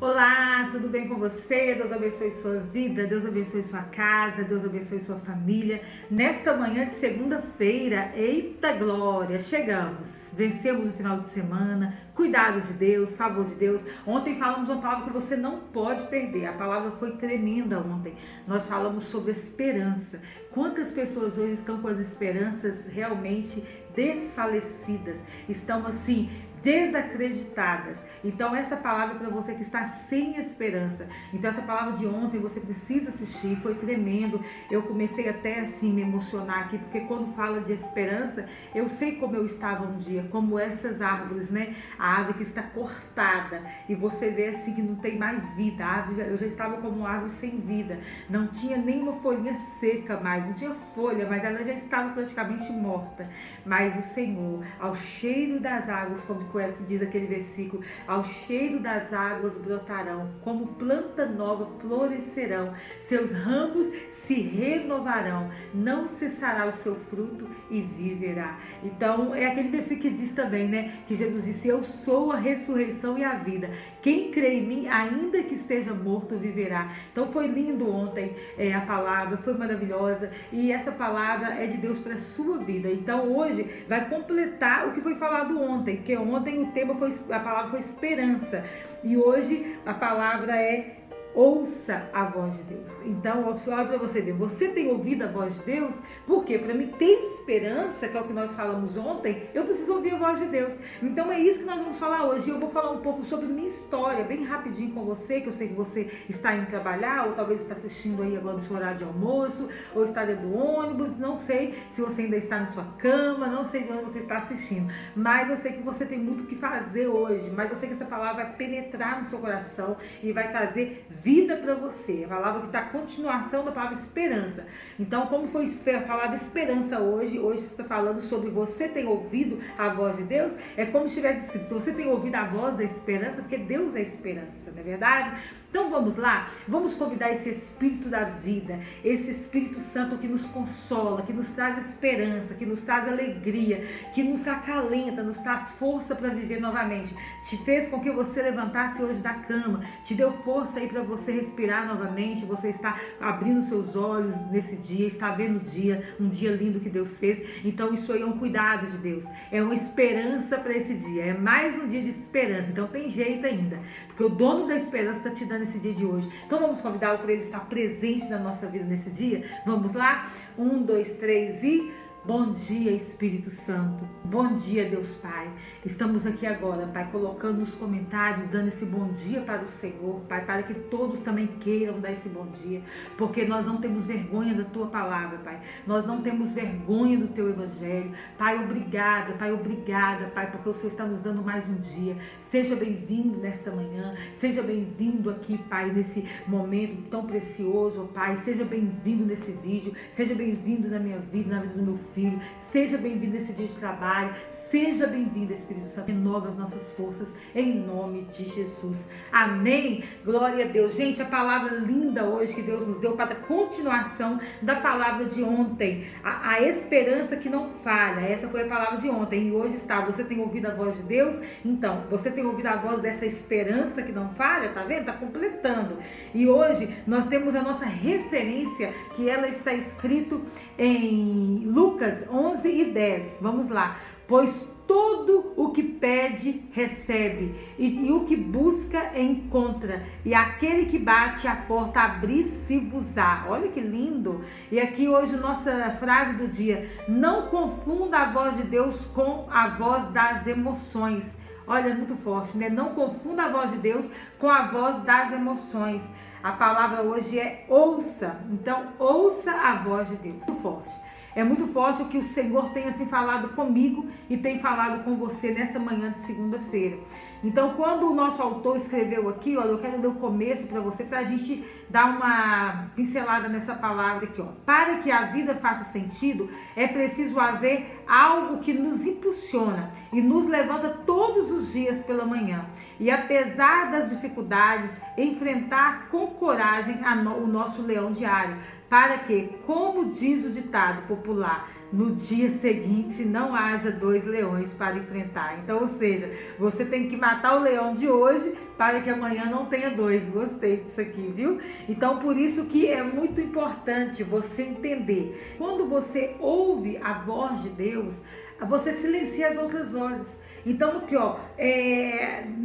Olá, tudo bem com você? Deus abençoe sua vida, Deus abençoe sua casa, Deus abençoe sua família. Nesta manhã de segunda-feira, eita glória, chegamos, vencemos o final de semana, cuidado de Deus, favor de Deus. Ontem falamos uma palavra que você não pode perder, a palavra foi tremenda ontem. Nós falamos sobre esperança. Quantas pessoas hoje estão com as esperanças realmente desfalecidas, estão assim, desacreditadas. Então essa palavra é para você que está sem esperança. Então essa palavra de ontem você precisa assistir, foi tremendo. Eu comecei até assim me emocionar aqui, porque quando fala de esperança, eu sei como eu estava um dia, como essas árvores, né? A árvore que está cortada e você vê assim que não tem mais vida. A árvore, eu já estava como uma árvore sem vida, não tinha nenhuma folhinha seca mais, não tinha folha, mas ela já estava praticamente morta. Mas o Senhor, ao cheiro das águas, como diz aquele versículo, ao cheiro das águas brotarão, como planta nova florescerão, seus ramos se renovarão, não cessará o seu fruto e viverá. Então é aquele versículo que diz também, né, que Jesus disse: eu sou a ressurreição e a vida, quem crê em mim, ainda que esteja morto, viverá. Então foi lindo ontem a palavra, foi maravilhosa, e essa palavra é de Deus para a sua vida. Então hoje vai completar o que foi falado ontem, porque ontem o tema foi, a palavra foi esperança, e hoje a palavra é ouça a voz de Deus. Então, olha para você ver, você tem ouvido a voz de Deus? Porque para mim ter esperança, que é o que nós falamos ontem, eu preciso ouvir a voz de Deus. Então é isso que nós vamos falar hoje. Eu vou falar um pouco sobre minha história, bem rapidinho com você, que eu sei que você está indo trabalhar, ou talvez está assistindo aí agora no seu horário de almoço, ou está dentro do ônibus, não sei se você ainda está na sua cama, não sei de onde você está assistindo, mas eu sei que você tem muito o que fazer hoje, mas eu sei que essa palavra vai penetrar no seu coração e vai trazer vida para você. A palavra que está a continuação da palavra esperança. Então, como foi falado esperança hoje está falando sobre você ter ouvido a voz de Deus. É como se tivesse escrito: você tem ouvido a voz da esperança, porque Deus é esperança, não é verdade? Então vamos lá, vamos convidar esse Espírito da vida, esse Espírito Santo que nos consola, que nos traz esperança, que nos traz alegria, que nos acalenta, nos traz força para viver novamente. Te fez com que você levantasse hoje da cama, te deu força aí para você respirar novamente, você está abrindo seus olhos nesse dia, está vendo o dia, um dia lindo que Deus fez. Então isso aí é um cuidado de Deus, é uma esperança para esse dia, é mais um dia de esperança. Então tem jeito ainda, porque o dono da esperança está te dando esse dia de hoje. Então vamos convidá-lo para ele estar presente na nossa vida nesse dia. Vamos lá? 1, 2, 3 e... Bom dia, Espírito Santo. Bom dia, Deus Pai. Estamos aqui agora, Pai, colocando nos comentários, dando esse bom dia para o Senhor, Pai, para que todos também queiram dar esse bom dia, porque nós não temos vergonha da Tua palavra, Pai. Nós não temos vergonha do Teu Evangelho. Pai, obrigada, Pai, porque o Senhor está nos dando mais um dia. Seja bem-vindo nesta manhã, seja bem-vindo aqui, Pai, nesse momento tão precioso, Pai. Seja bem-vindo nesse vídeo, seja bem-vindo na minha vida, na vida do meu filho, seja bem-vindo nesse dia de trabalho, seja bem-vindo, Espírito Santo, renova as nossas forças, em nome de Jesus, amém, glória a Deus. Gente, a palavra linda hoje que Deus nos deu para a continuação da palavra de ontem, a esperança que não falha, essa foi a palavra de ontem, e hoje está, você tem ouvido a voz de Deus? Então, você tem ouvido a voz dessa esperança que não falha, tá vendo? Tá completando, e hoje nós temos a nossa referência, que ela está escrito em Lucas 11 e 10, vamos lá. Pois todo o que pede, recebe, e o que busca, encontra, e aquele que bate a porta, abrir-se-vos-á. Olha que lindo! E aqui hoje nossa frase do dia: não confunda a voz de Deus com a voz das emoções. Olha, muito forte, né? Não confunda a voz de Deus com a voz das emoções. A palavra hoje é ouça. Então, ouça a voz de Deus. Muito forte. É muito forte o que o Senhor tem assim falado comigo e tem falado com você nessa manhã de segunda-feira. Então, quando o nosso autor escreveu aqui, olha, eu quero ler o começo para você, para a gente dar uma pincelada nessa palavra aqui, ó. Para que a vida faça sentido, é preciso haver algo que nos impulsiona e nos levanta todos os dias pela manhã. E apesar das dificuldades, enfrentar com coragem o nosso leão diário. Para que, como diz o ditado popular, no dia seguinte não haja 2 leões para enfrentar. Então, ou seja, você tem que matar o leão de hoje para que amanhã não tenha 2. Gostei disso aqui, viu? Então, por isso que é muito importante você entender. Quando você ouve a voz de Deus, você silencia as outras vozes. Então, aqui,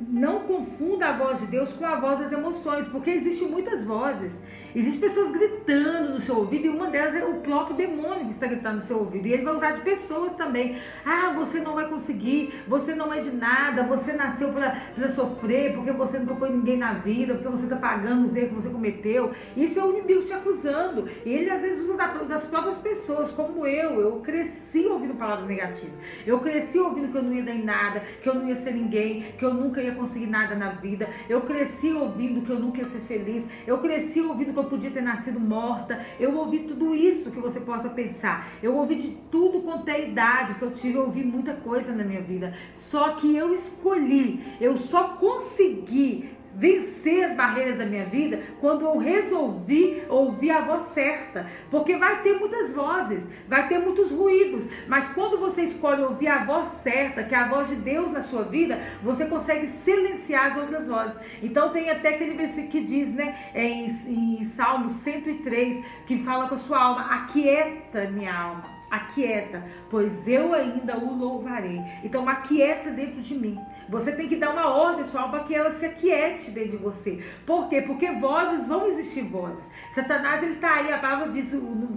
não confunda a voz de Deus com a voz das emoções, porque existem muitas vozes. Existem pessoas gritando no seu ouvido, e uma delas é o próprio demônio que está gritando no seu ouvido. E ele vai usar de pessoas também. Ah, você não vai conseguir, você não é de nada, você nasceu para sofrer, porque você nunca foi ninguém na vida, porque você está pagando os erros que você cometeu. Isso é o inimigo te acusando. E ele às vezes usa das próprias pessoas, como eu. Eu cresci ouvindo palavras negativas. Eu cresci ouvindo que eu não ia dar em nada, que eu não ia ser ninguém, que eu nunca ia conseguir nada na vida. Eu cresci ouvindo que eu nunca ia ser feliz. Eu cresci ouvindo que eu podia ter nascido morta. Eu ouvi tudo isso que você possa pensar. Eu ouvi de tudo quanto é idade que eu tive. Eu ouvi muita coisa na minha vida. Só que eu escolhi, eu só consegui vencer as barreiras da minha vida quando eu resolvi ouvir a voz certa, porque vai ter muitas vozes, vai ter muitos ruídos, mas quando você escolhe ouvir a voz certa, que é a voz de Deus na sua vida, você consegue silenciar as outras vozes. Então tem até aquele versículo que diz, né, em Salmo 103, que fala com a sua alma: aquieta minha alma, aquieta, pois eu ainda o louvarei. Então aquieta dentro de mim. Você tem que dar uma ordem, sua alma, para que ela se aquiete dentro de você. Por quê? Porque vozes, vão existir vozes. Satanás, ele está aí, a palavra diz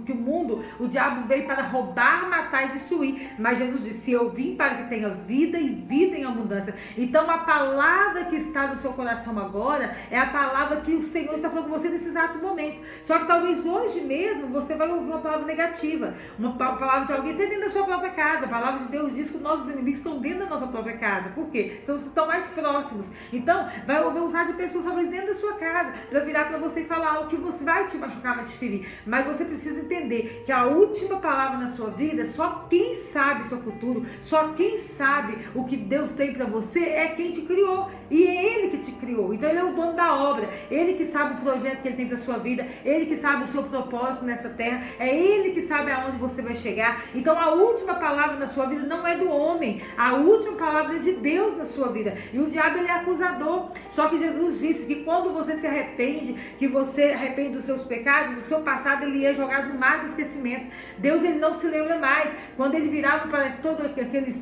que o mundo, o diabo veio para roubar, matar e destruir. Mas Jesus disse: eu vim para que tenha vida e vida em abundância. Então a palavra que está no seu coração agora é a palavra que o Senhor está falando com você nesse exato momento. Só que talvez hoje mesmo você vai ouvir uma palavra negativa, uma palavra de alguém até dentro da sua própria casa. A palavra de Deus diz que os nossos inimigos estão dentro da nossa própria casa. Por quê? São os que estão mais próximos. Então, vai usar de pessoas talvez dentro da sua casa para virar para você e falar algo que você vai te machucar, vai te ferir. Mas você precisa entender que a última palavra na sua vida, só quem sabe o seu futuro, só quem sabe o que Deus tem para você é quem te criou. E é Ele que te criou. Então Ele é o dono da obra. Ele que sabe o projeto que Ele tem para sua vida. Ele que sabe o seu propósito nessa terra. É Ele que sabe aonde você vai chegar. Então a última palavra na sua vida não é do homem. A última palavra é de Deus na sua vida. E o diabo, ele é acusador. Só que Jesus disse que quando você se arrepende, que você arrepende dos seus pecados, do seu passado, ele é jogado no mar do esquecimento. Deus, ele não se lembra mais. Quando ele virava para todas aquelas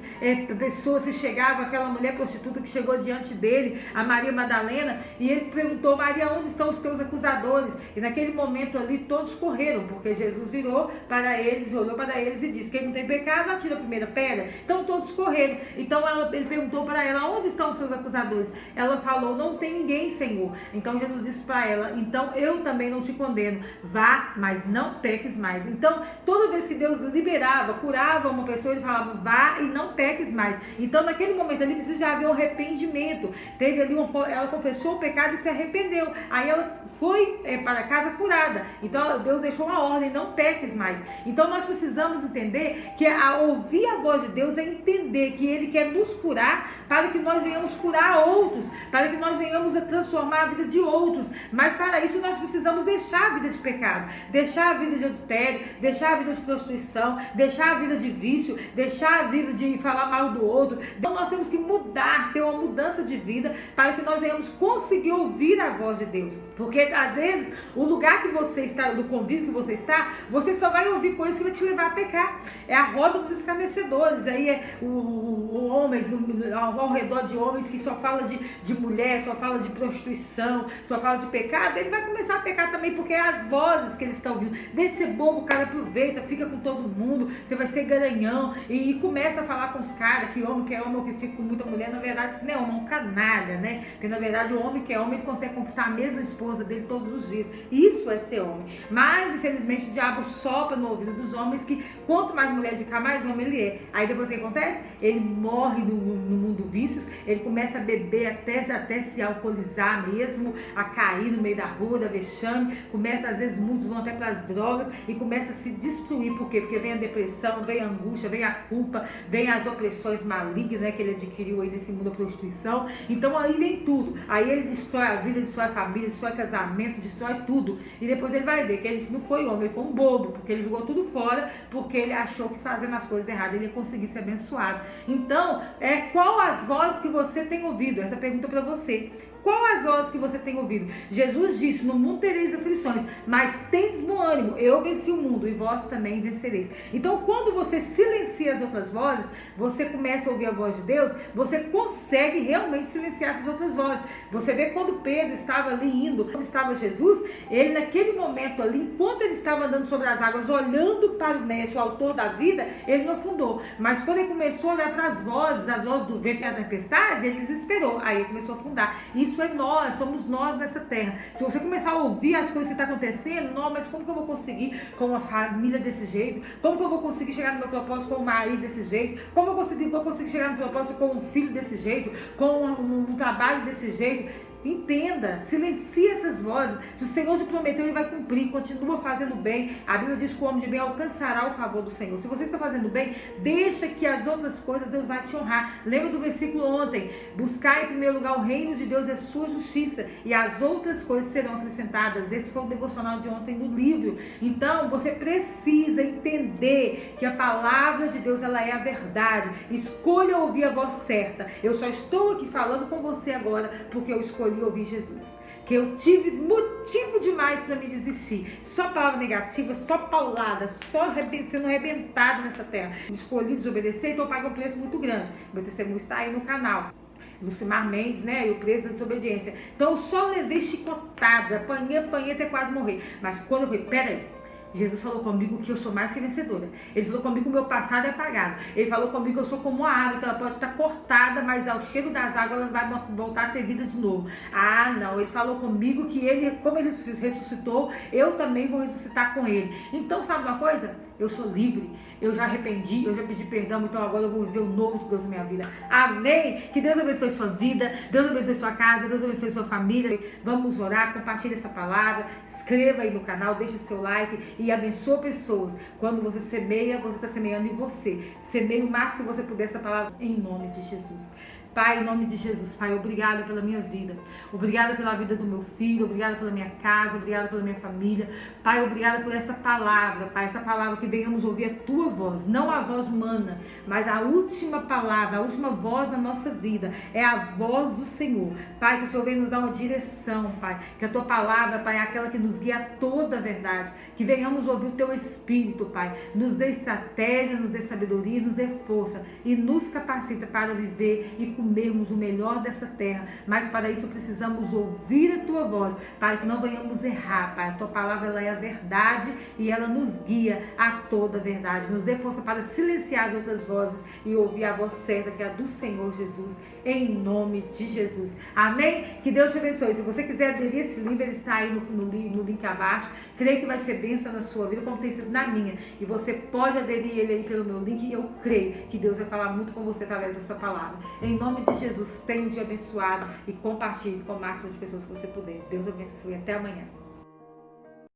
pessoas que chegavam, aquela mulher prostituta que chegou diante dele, a Maria Madalena, e ele perguntou: Maria, onde estão os teus acusadores? E naquele momento ali todos correram, porque Jesus virou para eles, olhou para eles e disse: quem não tem pecado, atira a primeira pedra. Então todos correram. Então ele perguntou para ela: onde estão os seus acusadores? Ela falou: não tem ninguém, Senhor. Então Jesus disse para ela: então eu também não te condeno, vá, mas não peques mais. Então toda vez que Deus liberava, curava uma pessoa, ele falava: vá e não peques mais. Então naquele momento ali precisa já haver um arrependimento. Teve ali ela confessou o pecado e se arrependeu. Aí ela foi para casa curada. Então Deus deixou uma ordem: não peques mais. Então nós precisamos entender que ouvir a voz de Deus é entender que Ele quer nos curar para que nós venhamos curar outros, para que nós venhamos a transformar a vida de outros. Mas para isso nós precisamos deixar a vida de pecado, deixar a vida de adultério, deixar a vida de prostituição, deixar a vida de vício, deixar a vida de falar mal do outro. Então nós temos que mudar, ter uma mudança de vida para que nós venhamos conseguir ouvir a voz de Deus. Porque às vezes o lugar que você está, do convívio que você está, você só vai ouvir coisas que vão te levar a pecar. É a roda dos escarnecedores. Aí é homens ao redor de homens que só fala de mulher, só fala de prostituição, só fala de pecado. Ele vai começar a pecar também, porque é as vozes que eles estão ouvindo. Desde ser bobo, o cara aproveita, fica com todo mundo, você vai ser garanhão e começa a falar com os caras que homem que é homem ou que fica com muita mulher. Na verdade, isso não é homem, é um canalha, né? Porque na verdade o homem que é homem, ele consegue conquistar a mesma esposa dele todos os dias. Isso é ser homem. Mas infelizmente o diabo sopra no ouvido dos homens que quanto mais mulher ficar, mais homem ele é. Aí depois o que acontece? Ele morre no mundo vícios, ele começa a beber até se alcoolizar mesmo, a cair no meio da rua, da vexame, começa, às vezes muitos vão até para as drogas e começa a se destruir. Por quê? Porque vem a depressão, vem a angústia, vem a culpa, vem as opressões malignas, né, que ele adquiriu aí nesse mundo da prostituição. Então aí vem tudo. Aí ele destrói a vida, destrói a família, destrói casamento, pensamento, destrói tudo. E depois ele vai ver que ele não foi homem, ele foi um bobo, porque ele jogou tudo fora, porque ele achou que fazendo as coisas erradas ele ia conseguir ser abençoado. Então, qual as vozes que você tem ouvido? Essa pergunta para você. Qual as vozes que você tem ouvido? Jesus disse, no mundo tereis aflições, mas tens bom ânimo, eu venci o mundo e vós também vencereis. Então, quando você silencia as outras vozes, você começa a ouvir a voz de Deus, você consegue realmente silenciar essas outras vozes. Você vê quando Pedro estava ali indo, estava Jesus, ele naquele momento ali, enquanto ele estava andando sobre as águas, olhando para o mestre, o autor da vida, ele não afundou. Mas quando ele começou a olhar para as vozes do vento e da tempestade, ele desesperou, aí ele começou a afundar. Isso é nós, somos nós nessa terra. Se você começar a ouvir as coisas que estão acontecendo, não, mas como que eu vou conseguir com uma família desse jeito? Como que eu vou conseguir chegar no meu propósito com um marido desse jeito? Como eu vou conseguir chegar no propósito com um filho desse jeito? Com um trabalho desse jeito? Entenda, silencie essas vozes. Se o Senhor te prometeu, Ele vai cumprir. Continua fazendo bem. A Bíblia diz que o homem de bem alcançará o favor do Senhor. Se você está fazendo bem, deixa que as outras coisas Deus vai te honrar. Lembra do versículo ontem? Buscar em primeiro lugar o reino de Deus e a sua justiça, e as outras coisas serão acrescentadas. Esse foi o devocional de ontem no livro. Então, você precisa entender que a palavra de Deus, ela é a verdade. Escolha ouvir a voz certa. Eu só estou aqui falando com você agora porque eu escolhi ouvir Jesus, que eu tive motivo demais para me desistir, só palavra negativa, só paulada, só sendo arrebentado nessa terra. Escolhi desobedecer, então eu pago um preço muito grande. Meu testemunho está aí no canal. Lucimar Mendes, né? E o preço da desobediência. Então eu só levei chicotada, apanhei até quase morrer. Mas quando eu falei, peraí, Jesus falou comigo que eu sou mais que vencedora. Ele falou comigo que o meu passado é apagado. Ele falou comigo que eu sou como uma árvore, que ela pode estar cortada, mas ao cheiro das águas ela vai voltar a ter vida de novo. Ah, não. Ele falou comigo que ele, como ele ressuscitou, eu também vou ressuscitar com ele. Então, sabe uma coisa? Eu sou livre. Eu já arrependi, eu já pedi perdão, então agora eu vou viver o novo de Deus na minha vida. Amém? Que Deus abençoe sua vida, Deus abençoe sua casa, Deus abençoe sua família. Vamos orar, compartilhe essa palavra, inscreva aí no canal, deixe seu like e abençoe pessoas. Quando você semeia, você está semeando em você. Semeie o máximo que você puder essa palavra em nome de Jesus. Pai, em nome de Jesus, Pai, obrigado pela minha vida, obrigado pela vida do meu filho, obrigado pela minha casa, obrigado pela minha família, Pai, obrigado por essa palavra, Pai, essa palavra que venhamos ouvir a Tua voz, não a voz humana, mas a última palavra, a última voz na nossa vida, é a voz do Senhor, Pai, que o Senhor venha nos dar uma direção, Pai, que a Tua palavra, Pai, é aquela que nos guia a toda a verdade, que venhamos ouvir o Teu Espírito, Pai, nos dê estratégia, nos dê sabedoria, nos dê força e nos capacita para viver e comermos o melhor dessa terra, mas para isso precisamos ouvir a Tua voz, para que não venhamos errar, Pai. A Tua palavra, ela é a verdade e ela nos guia a toda a verdade. Nos dê força para silenciar as outras vozes e ouvir a voz certa, que é a do Senhor Jesus, em nome de Jesus. Amém? Que Deus te abençoe. Se você quiser aderir esse livro, ele está aí no link abaixo. Creio que vai ser bênção na sua vida, como tem sido na minha. E você pode aderir ele aí pelo meu link e eu creio que Deus vai falar muito com você através dessa palavra. Em nome de Jesus, tenha um dia abençoado e compartilhe com o máximo de pessoas que você puder. Deus abençoe. Até amanhã.